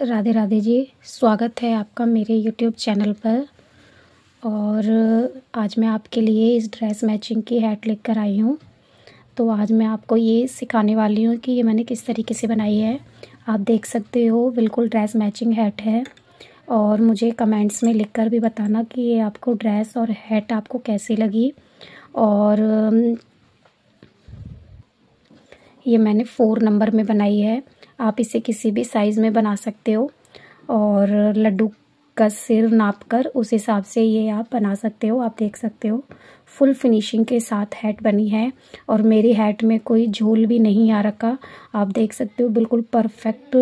राधे राधे जी। स्वागत है आपका मेरे यूट्यूब चैनल पर। और आज मैं आपके लिए इस ड्रेस मैचिंग की हैट लेकर आई हूँ। तो आज मैं आपको ये सिखाने वाली हूँ कि ये मैंने किस तरीके से बनाई है। आप देख सकते हो बिल्कुल ड्रेस मैचिंग हैट है। और मुझे कमेंट्स में लिखकर भी बताना कि ये आपको ड्रेस और हैट आपको कैसी लगी। और ये मैंने 4 नंबर में बनाई है। आप इसे किसी भी साइज़ में बना सकते हो और लड्डू का सिर नापकर उस हिसाब से ये आप बना सकते हो। आप देख सकते हो फुल फिनिशिंग के साथ हैट बनी है और मेरी हैट में कोई झोल भी नहीं आ रखा। आप देख सकते हो बिल्कुल परफेक्ट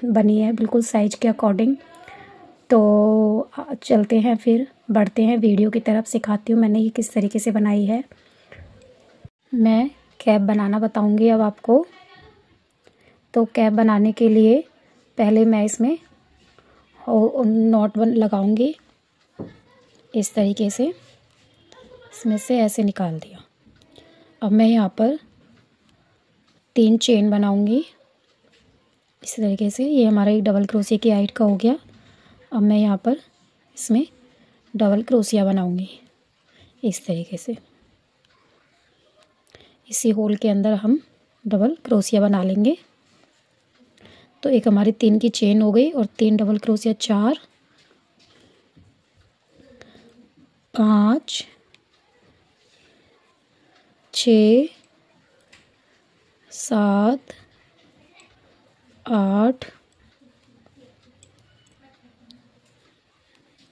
बनी है, बिल्कुल साइज के अकॉर्डिंग। तो चलते हैं, फिर बढ़ते हैं वीडियो की तरफ। सिखाती हूँ मैंने ये किस तरीके से बनाई है। मैं कैप बनाना बताऊंगी अब आपको। तो कैप बनाने के लिए पहले मैं इसमें नॉट लगाऊंगी इस तरीके से। इसमें से ऐसे निकाल दिया। अब मैं यहाँ पर 3 चेन बनाऊंगी इस तरीके से। ये हमारा एक डबल क्रोशिया की हाइट का हो गया। अब मैं यहाँ पर इसमें डबल क्रोशिया बनाऊंगी इस तरीके से। इसी होल के अंदर हम डबल क्रोशिया बना लेंगे। तो एक हमारी 3 की चेन हो गई और 3 डबल क्रोशिया, 4, 5, 6, 7, 8,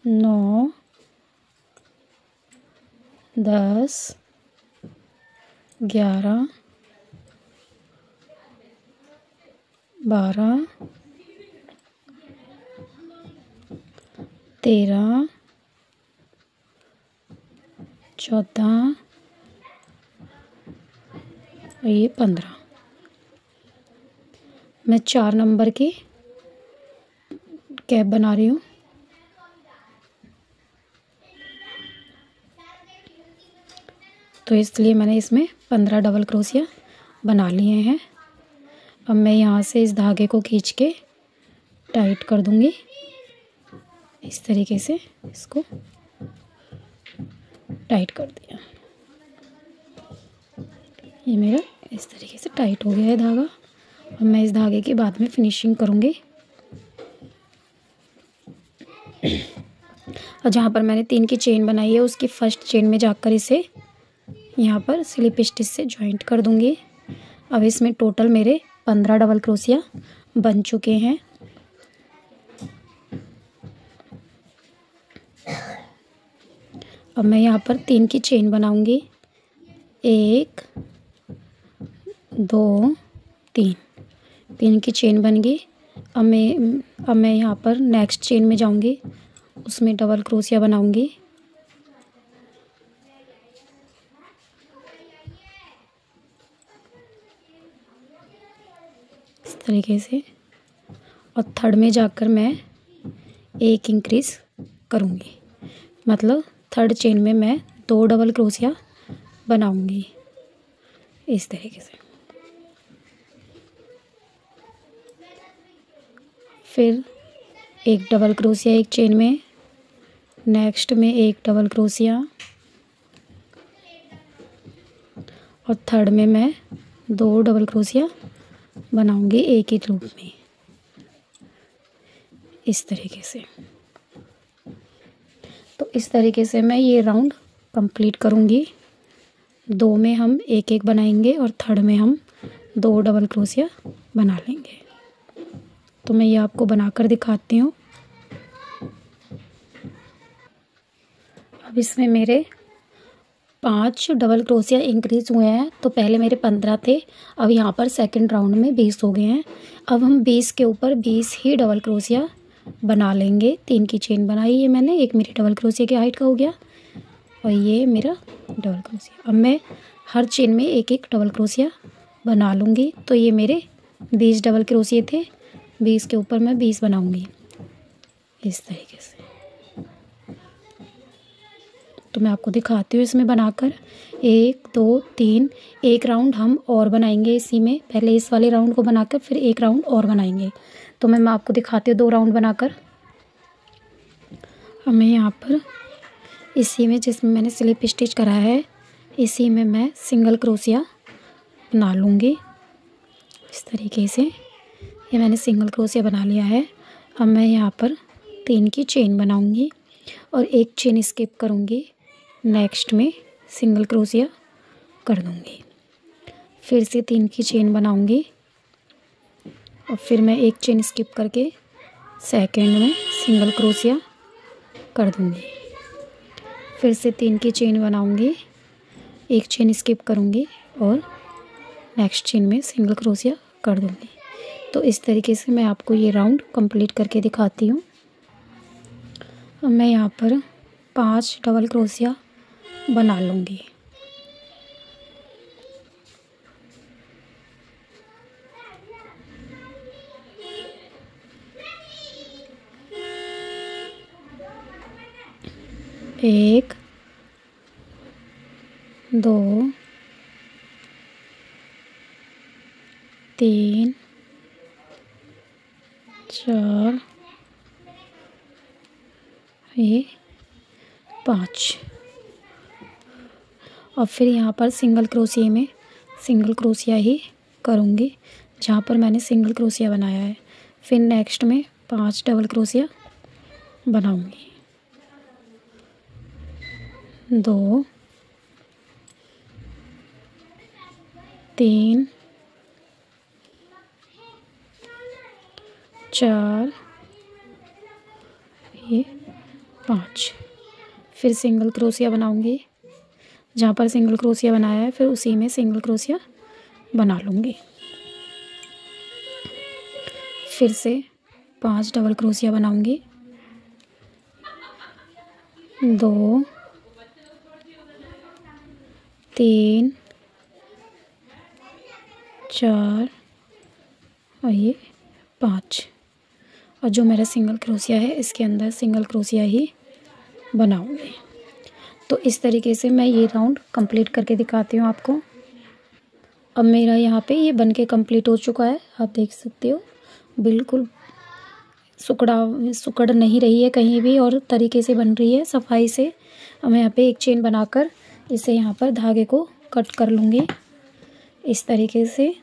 9, 10, 11, 12, 13, 14 और ये 15। मैं 4 नंबर की कैप बना रही हूँ। तो इसलिए मैंने इसमें 15 डबल क्रोशिया बना लिए हैं। अब मैं यहाँ से इस धागे को खींच के टाइट कर दूँगी इस तरीके से। इसको टाइट कर दिया। ये मेरा इस तरीके से टाइट हो गया है धागा। अब मैं इस धागे की बाद में फिनिशिंग करूँगी। और जहाँ पर मैंने 3 की चेन बनाई है उसकी फर्स्ट चेन में जाकर इसे यहाँ पर स्लिप स्टिच से जॉइंट कर दूँगी। अब इसमें टोटल मेरे 15 डबल क्रोशिया बन चुके हैं। अब मैं यहाँ पर 3 की चेन बनाऊंगी। 1, 2, 3 की चेन बन गई। अब मैं यहाँ पर नेक्स्ट चेन में जाऊंगी, उसमें डबल क्रोशिया बनाऊंगी। इस तरीके से। और थर्ड में जाकर मैं 1 इंक्रीज करूँगी, मतलब थर्ड चेन में मैं 2 डबल क्रोशिया बनाऊँगी इस तरीके से। फिर 1 डबल क्रोशिया एक चेन में, नेक्स्ट में 1 डबल क्रोशिया और थर्ड में मैं 2 डबल क्रोशिया बनाऊंगी एक ही लूप में इस तरीके से। तो इस तरीके से मैं ये राउंड कंप्लीट करूंगी। 2 में हम 1-1 बनाएंगे और थर्ड में हम 2 डबल क्रोशिया बना लेंगे। तो मैं ये आपको बनाकर दिखाती हूँ। अब इसमें मेरे 5 डबल क्रोशिया इंक्रीज हुए हैं। तो पहले मेरे 15 थे, अब यहाँ पर सेकंड राउंड में 20 हो गए हैं। अब हम 20 के ऊपर 20 ही डबल क्रोशिया बना लेंगे। 3 की चेन बनाई है मैंने, एक मेरी डबल क्रोशिया की हाइट का हो गया और ये मेरा डबल क्रोशिया। अब मैं हर चेन में 1-1 डबल क्रोशिया बना लूँगी। तो ये मेरे 20 डबल क्रोशिया थे, 20 के ऊपर मैं 20 बनाऊँगी इस तरीके से। तो मैं आपको दिखाती हूँ इसमें बनाकर। 1 2 3 एक राउंड हम और बनाएंगे इसी में। पहले इस वाले राउंड को बनाकर फिर एक राउंड और बनाएंगे। तो मैं आपको दिखाती हूँ 2 राउंड बनाकर। अब मैं यहाँ पर इसी में, जिसमें मैंने स्लिप स्टिच करा है, इसी में मैं सिंगल क्रोशिया बना लूँगी इस तरीके से। ये मैंने सिंगल क्रोशिया बना लिया है। अब मैं यहाँ पर 3 की चेन बनाऊँगी और 1 चेन स्किप करूँगी, नेक्स्ट में सिंगल क्रोशिया कर दूँगी। फिर से 3 की चेन बनाऊँगी और फिर मैं 1 चेन स्किप करके सेकंड में सिंगल क्रोशिया कर दूँगी। फिर से 3 की चेन बनाऊँगी, 1 चेन स्किप करूँगी और नेक्स्ट चेन में सिंगल क्रोशिया कर दूँगी। तो इस तरीके से मैं आपको ये राउंड कंप्लीट करके दिखाती हूँ। अब मैं यहाँ पर 5 डबल क्रोशिया बना लूँगी। एक, 2, 3, 4, ये 5। और फिर यहाँ पर सिंगल क्रोशिया में सिंगल क्रोशिया ही करूँगी जहाँ पर मैंने सिंगल क्रोशिया बनाया है। फिर नेक्स्ट में 5 डबल क्रोशिया बनाऊँगी। 2, 3, 4, ये 5। फिर सिंगल क्रोशिया बनाऊँगी जहाँ पर सिंगल क्रोशिया बनाया है, फिर उसी में सिंगल क्रोशिया बना लूँगी। फिर से 5 डबल क्रोशिया बनाऊँगी। 2, 3, 4 और ये 5। और जो मेरा सिंगल क्रोशिया है इसके अंदर सिंगल क्रोशिया ही बनाऊँगी। तो इस तरीके से मैं ये राउंड कंप्लीट करके दिखाती हूँ आपको। अब मेरा यहाँ पे ये बन के कंप्लीट हो चुका है, आप देख सकते हो बिल्कुल सुकड़ नहीं रही है कहीं भी और तरीके से बन रही है सफाई से। अब मैं यहाँ पे 1 चेन बनाकर इसे यहाँ पर धागे को कट कर लूँगी इस तरीके से।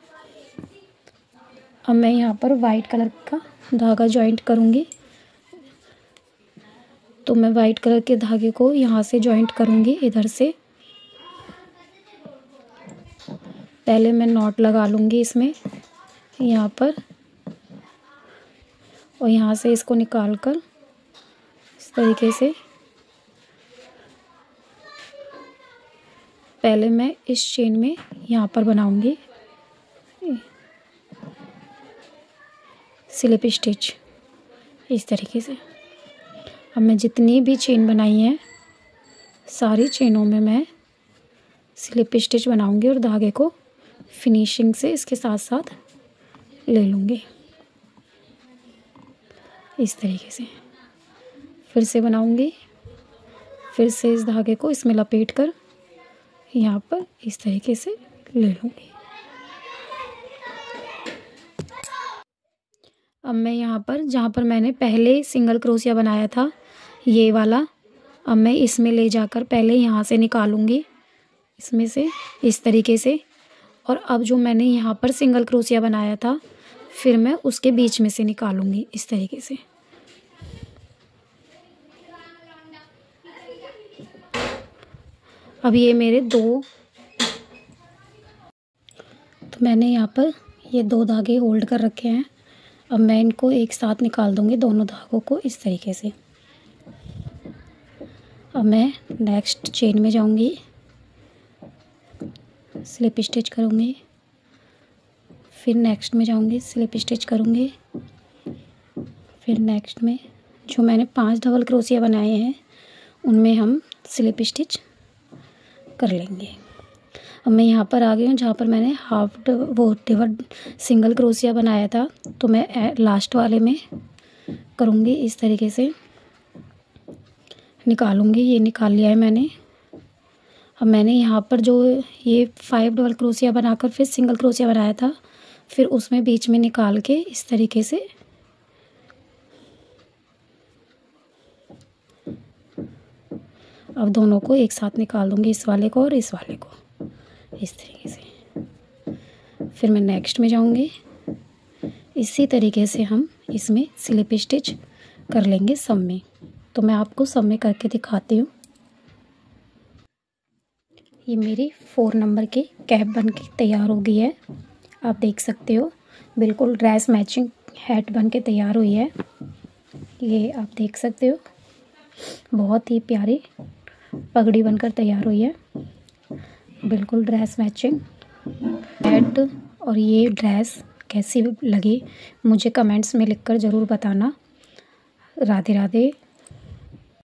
अब मैं यहाँ पर वाइट कलर का धागा जॉइंट करूँगी, तो मैं वाइट कलर के धागे को यहाँ से जॉइंट करूँगी इधर से। पहले मैं नॉट लगा लूँगी इसमें यहाँ पर और यहाँ से इसको निकाल कर इस तरीके से पहले मैं इस चेन में यहाँ पर बनाऊँगी स्लिप स्टिच इस तरीके से। अब मैं जितनी भी चेन बनाई है सारी चेनों में मैं स्लिप स्टिच बनाऊँगी और धागे को फिनिशिंग से इसके साथ साथ ले लूँगी इस तरीके से। फिर से बनाऊँगी, फिर से इस धागे को इसमें लपेट कर यहाँ पर इस तरीके से ले लूँगी। अब मैं यहाँ पर जहाँ पर मैंने पहले सिंगल क्रोशिया बनाया था ये वाला, अब मैं इसमें ले जाकर पहले यहाँ से निकालूँगी इसमें से इस तरीके से। और अब जो मैंने यहाँ पर सिंगल क्रोशिया बनाया था फिर मैं उसके बीच में से निकालूँगी इस तरीके से। अब ये मेरे 2, तो मैंने यहाँ पर ये 2 धागे होल्ड कर रखे हैं। अब मैं इनको एक साथ निकाल दूँगी दोनों धागों को इस तरीके से। अब मैं नेक्स्ट चेन में जाऊँगी, स्लिप स्टिच करूँगी, फिर नेक्स्ट में जाऊँगी स्लिप स्टिच करूँगी, फिर नेक्स्ट में जो मैंने 5 डबल क्रोशिया बनाए हैं उनमें हम स्लिप स्टिच कर लेंगे। अब मैं यहाँ पर आ गई हूँ जहाँ पर मैंने डबल सिंगल क्रोशिया बनाया था, तो मैं लास्ट वाले में करूँगी इस तरीके से निकालूँगी। ये निकाल लिया है मैंने। अब मैंने यहाँ पर जो ये 5 डबल क्रोशिया बनाकर फिर सिंगल क्रोशिया बनाया था, फिर उसमें बीच में निकाल के इस तरीके से अब दोनों को एक साथ निकाल दूँगी, इस वाले को और इस वाले को, इस तरीके से। फिर मैं नेक्स्ट में जाऊँगी। इसी तरीके से हम इसमें स्लिप स्टिच कर लेंगे सब में। तो मैं आपको सब में करके दिखाती हूँ। ये मेरी 4 नंबर की कैप बन के तैयार हो गई है, आप देख सकते हो। बिल्कुल ड्रेस मैचिंग हैट बन के तैयार हुई है, ये आप देख सकते हो। बहुत ही प्यारी पगड़ी बनकर तैयार हुई है, बिल्कुल ड्रेस मैचिंग हैट। और ये ड्रेस कैसी लगी मुझे कमेंट्स में लिखकर ज़रूर बताना। राधे राधे।